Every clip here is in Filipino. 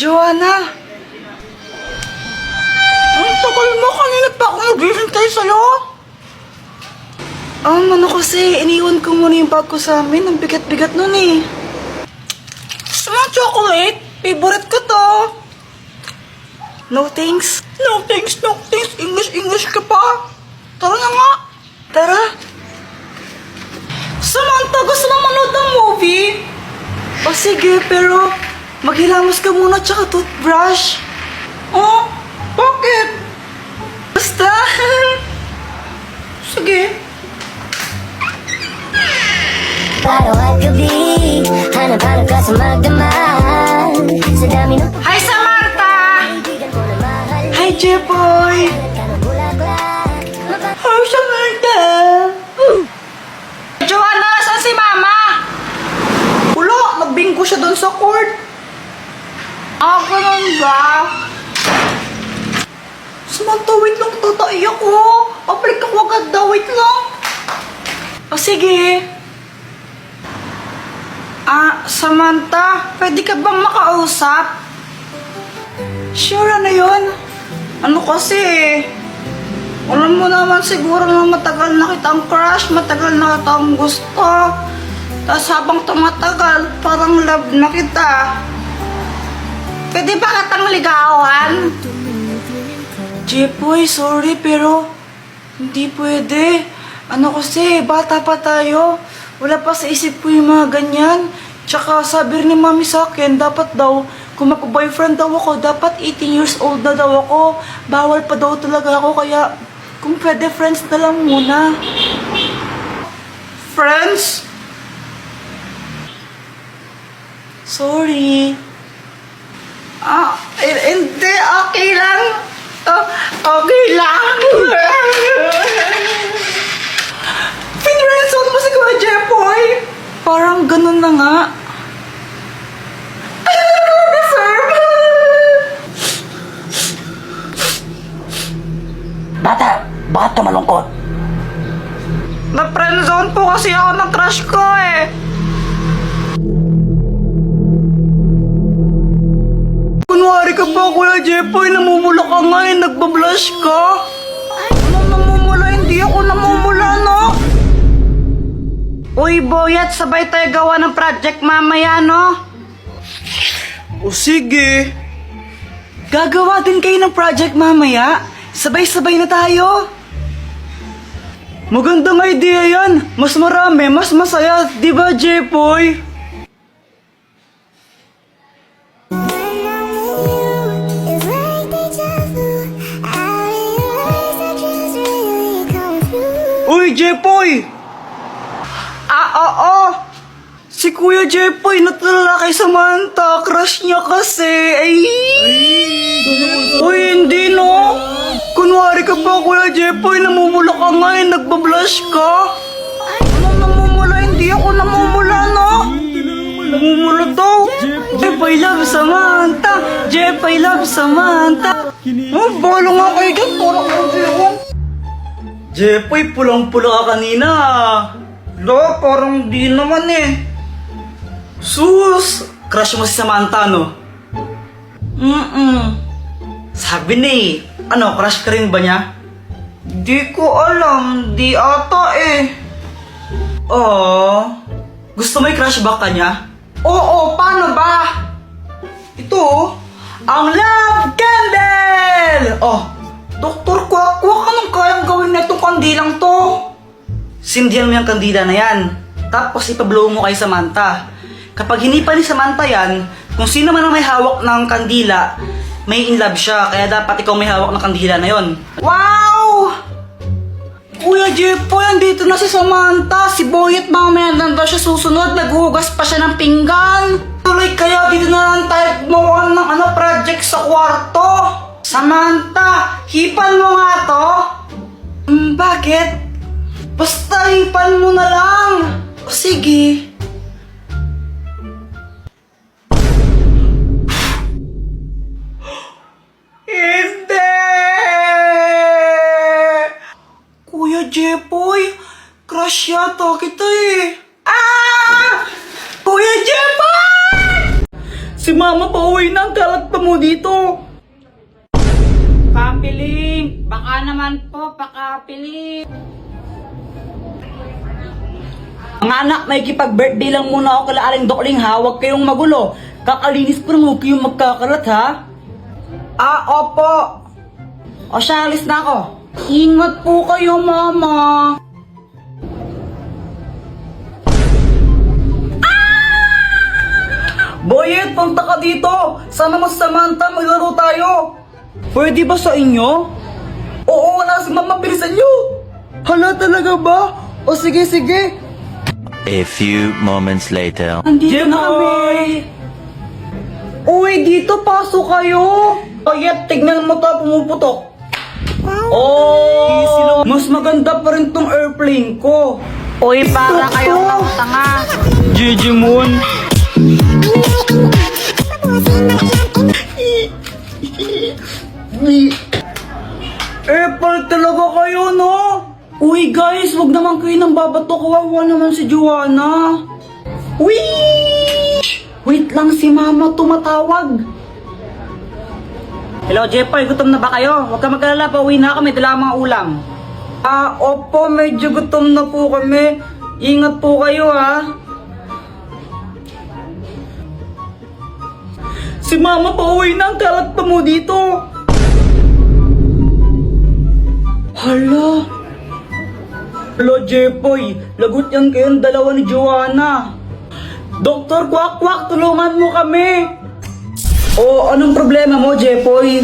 Joanna! Ang tagal mo, kanina pa ako naghihintay sa'yo. Ano kasi, iniwan ko muna yung bag ko sa amin. Ang bigat-bigat nun eh. Mga chocolate, favorite ko to. No thanks. No thanks, no thanks. English ka pa. Tara na nga. Tara. Samantha, gusto mo manood ng movie? O sige, pero maghilamos ka muna tsaka toothbrush. Oh, bakit? Basta. Sige. Hi, Samantha! Hi, Jepoy! Hi, Samantha! Joanna, saan si Mama? Wala, nagbingko siya doon sa court. Ganun ba? Samantha, wait lang, tatai ako. Pabalik ako agad daw, wait lang. O sige. Samantha, pwede ka bang makausap? Sure, ano yun? Ano kasi alam mo naman siguro na matagal na kitang crush, matagal na kitang gusto. Tapos habang tumatagal, parang love na kita. Pwede ba kitang ligawan? Jepoy, sorry pero hindi pwede. Ano kasi, bata pa tayo. Wala pa sa isip ko yung mga ganyan. Tsaka sabi rin ni mami sa akin, dapat daw, kung mag-boyfriend daw ako, dapat 18 years old na daw ako. Bawal pa daw talaga ako, kaya kung pwede, friends na lang muna. Friends? Sorry. Hindi, okay lang. Okay lang. Pinrenson mo si Kuya Jepoy. Parang ganun na nga. Bata, bakit ka malungkot? Na-friendzone po kasi ako ng crush ko eh. Kunwari ka pa, Kuya Jepoy, namumula ka nga eh, nagbablush ka. Anong namumula? Hindi ako namumula, no? Uy, Boyat, sabay tayo gawa ng project mamaya, no? O sige. Gagawa din kayo ng project mamaya? Sabay-sabay na tayo. Magandang idea yan. Mas marami, mas masaya. Di ba, Jepoy? Uy, Jepoy! Oo. Si Kuya Jepoy natulala kay Samantha. Crush niya kasi. Uy, hindi no. Kunwari ka pa, Kuya Jepoy, namumula ka nga eh, nagbablush ka. Anong namumula? Hindi ako namumula, no? Namumula daw. Jepoy love Samantha. Jepoy love Samantha. Bala nga kayo dyan, parang mag-iwan. Jepoy, pulang-pula ka kanina. Lo, parang di naman eh. Sus! Crush mo si Samantha, no? Sabi ni, ano, crush ka rin ba niya? Di ko alam, di ata eh. Gusto mo i-crush back ka niya? Oo, paano ba? Ito, ang love candle! Doktor Kwak-Kwak, anong kayang gawin na itong kandilang to? Sindihan mo yung kandila na yan. Tapos ipablow mo kay Samantha. Kapag hinipa ni Samantha yan, kung sino man ang may hawak ng kandila, may in love siya. Kaya dapat ikaw may hawak ng kandila na yon. Wow! Kuya Jepoy, andito na si Samantha. Si Boyet mamaya nandun siya susunod. Naghuhugas pa siya ng pinggan. Tuloy kaya dito na lang tayo gumawa ng project sa kwarto. Samantha, hipan mo nga to. Bakit? Basta hipan mo na lang. O sige. Hindi! Kuya Jepoy, crush yata kita eh. Kuya Jepoy! Si Si mama pauwi na, ang kalat pa mo dito. Papiling! Baka naman po, pakapiling. Mga anak, may kipag-birthday lang muna ako kala Aling Dokling ha. Huwag kayong magulo. Kakalinis pa lang, huwag kayong magkakalat ha. Opo. O siya, alis na ako. Ingat po kayo, mama. Boyet, punta ka dito! Sama mo si Samantha, maglaro tayo! Pwede ba sa inyo? Oo, wala si Mama, bilisan nyo! Hala, talaga ba? O sige, sige! A few moments later. Andito na kami! Uy, dito, pasok kayo! Boyet, tignan mo to, pumuputok! Oh! Mas maganda pa rin tong airplane ko! Uy, para kayong tanga. Gigi Moon! Apple talaga kayo, no? Uy guys, wag naman kayo nang babato. Kawawa naman si Joanna. Wee! Wait lang, si mama tumatawag. Hello, Jepoy, gutom na ba kayo? Huwag ka mag-alala, pauwi na kami, dala ang mga ulam. Opo, medyo gutom na po kami. Ingat po kayo, ha? Si mama pauwi na, ang kalat pa mo dito. Hala. Hello, Jepoy. Lagot yan kayong dalawa ni Joanna. Doktor Kwak Kwak, tulungan mo kami. Anong problema mo, Jepoy?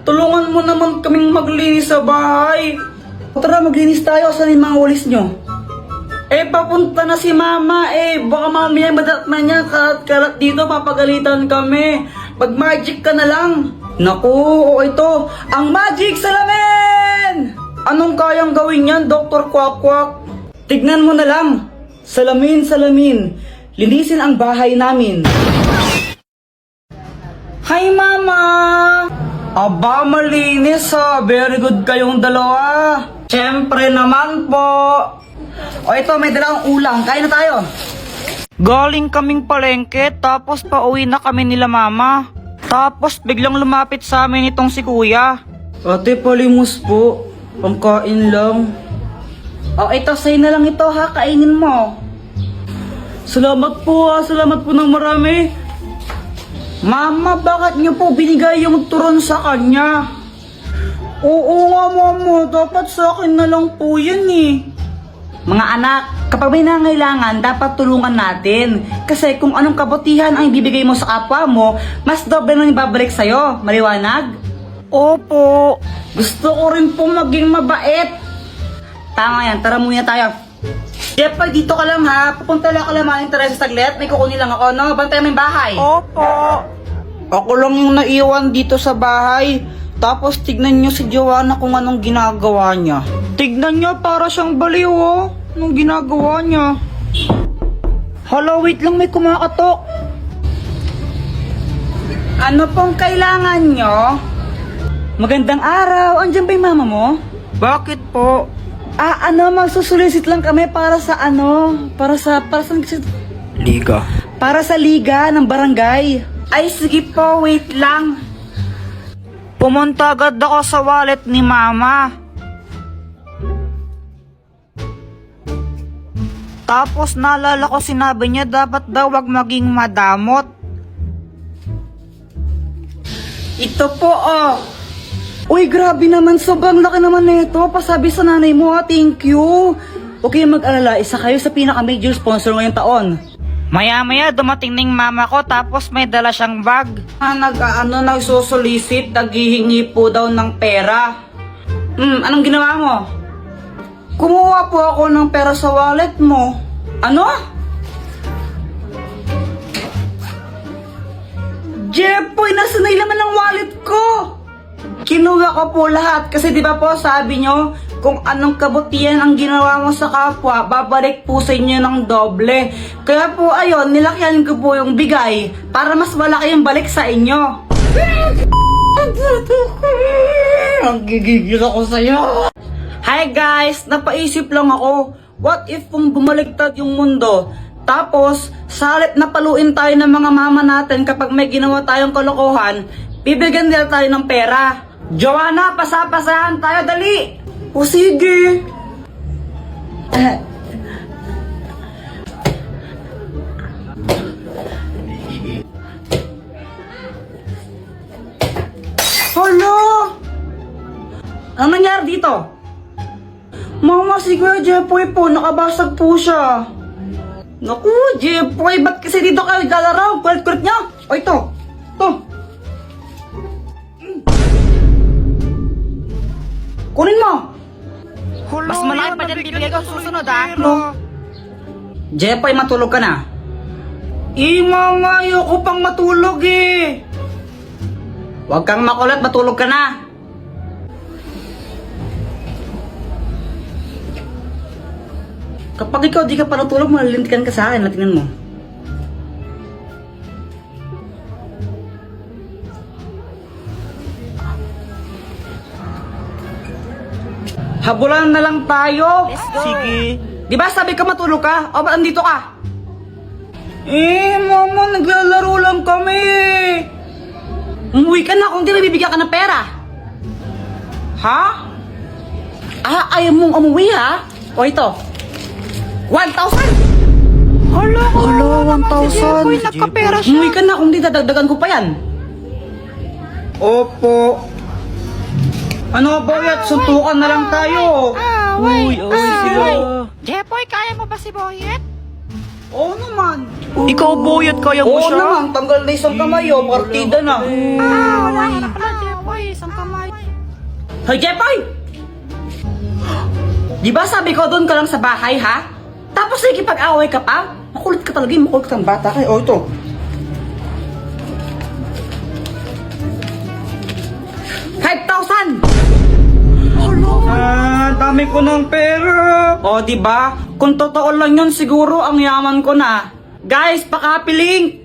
Tulungan mo naman kaming maglinis sa bahay. Tara, maglinis tayo. Saan yung mga walis nyo? Papunta na si mama baka mamaya madatna niya kalat dito, papagalitan kami. Mag-magic ka na lang. Naku, ito, ang magic salamin! Anong kayang gawin yan, Dr. Kwak Kwak? Tignan mo na lang. Salamin, salamin. Linisin ang bahay namin. Hi, mama! Aba, malinis ha. Very good kayong dalawa. Siyempre naman po. Ito, may dalawang ulam. Kain na tayo. Galing kaming palengke, tapos pauwi na kami nila mama. Tapos biglang lumapit sa amin itong si kuya. Ate, palimos po. Pangkain lang. Ito, sa'yo na lang ito ha. Kainin mo. Salamat po ha. Salamat po ng marami. Mama, bakit niyo po binigay yung turon sa kanya? Oo nga, mama. Dapat sa akin na lang po yan Mga anak, kapag may nangailangan, dapat tulungan natin. Kasi kung anong kabutihan ang ibibigay mo sa kapwa mo, mas doble nang ibabalik sa'yo. Maliwanag? Opo. Gusto ko rin po maging mabait. Tama yan, tara muna tayo. Jepoy, dito ka lang ha. Pupunta lang ka lang mga interes sa saglit. May kukunin lang ako, no? Bantay mo yung bahay. Opo. Ako lang yung naiwan dito sa bahay. Tapos tignan nyo si Joanna kung anong ginagawa niya. Tignan nyo, para siyang baliw Anong ginagawa niya? Hala, wait lang, may kumakatok. Ano pong kailangan nyo? Magandang araw. Andiyan ba yung mama mo? Bakit po? Magsusulisit lang kami para sa liga. Para sa liga ng barangay. Ay, sige po, wait lang. Pumunta agad ako sa wallet ni mama. Tapos naalala ko sinabi niya dapat daw wag maging madamot. Ito po Uy, grabe naman, sobrang laki naman nito. Pasabi sa nanay mo thank you. Okay, mag-alala, isa kayo sa pinaka-major sponsor ngayong taon. Maya-maya dumating ng mama ko tapos may dala siyang bag. Nagsusulisit, naghihingi po daw ng pera. Anong ginawa mo? Kumuha po ako ng pera sa wallet mo. Ano? Jepoy, nasa na laman ng wallet ko? Kinuha ko po lahat kasi di ba po sabi nyo, kung anong kabutihan ang ginawa mo sa kapwa, babalik po sa inyo ng doble. Kaya po ayun, nilakyan ko po yung bigay para mas malaki yung balik sa inyo. Ang gigigil ako sa'yo. Hi guys, napaisip lang ako, what if kung bumaliktad yung mundo? Tapos, salit na paluin tayo ng mga mama natin kapag may ginawa tayong kalokohan, bibigyan nila tayo ng pera. Joanna, pasapasahan tayo, dali! O sige. Hala! Ano nangyari dito? Mama, si Kuya Jepoy po, nakabasag po siya. Naku, Jepoy, ba't kasi dito kayo galaraw? Kulit-kulit niya. O ito, ito. Kunin mo. Mas malaki pa dyan bibigay ko susunod ah. No. Jepoy, matulog ka na. Mama, ayoko pang matulog eh. Huwag kang makulit, matulog ka na. Kapag ikaw di ka pa natulog, malilintikan ka sa akin. Tingnan mo. Habulan na lang tayo. Sige. Di ba sabi ka matulog ka? O ba't andito ka? Mama, naglalaro lang kami. Umuwi ka na kung di nabibigyan ka ng pera. Ha? Ayaw mong umuwi ha? O ito. 1,000! Hala, 1,000. Uy, nagkapera siya. Umuwi ka na kung di dadagdagan ko pa yan. Opo. Ano ba yan? Suntukan na lang tayo. Uy, sila. Jepoy, kaya mo ba si Boyet? Oo naman. Ikaw, Boyet, kaya mo Oo siya? naman. Tanggal na isang kamay o. Partida na. Wala ka na pala, Jepoy. Isang kamay. Hoy, Jepoy! Di ba sabi ko doon ka lang sa bahay, ha? Tapos nakikipag-away ka pa? Makulit ka talaga, makulit kang bata ka. O, ito. ₱5,000! Dami ko ng pera. O, di ba? Kung totoo lang yun, siguro ang yaman ko na. Guys, pakapiling!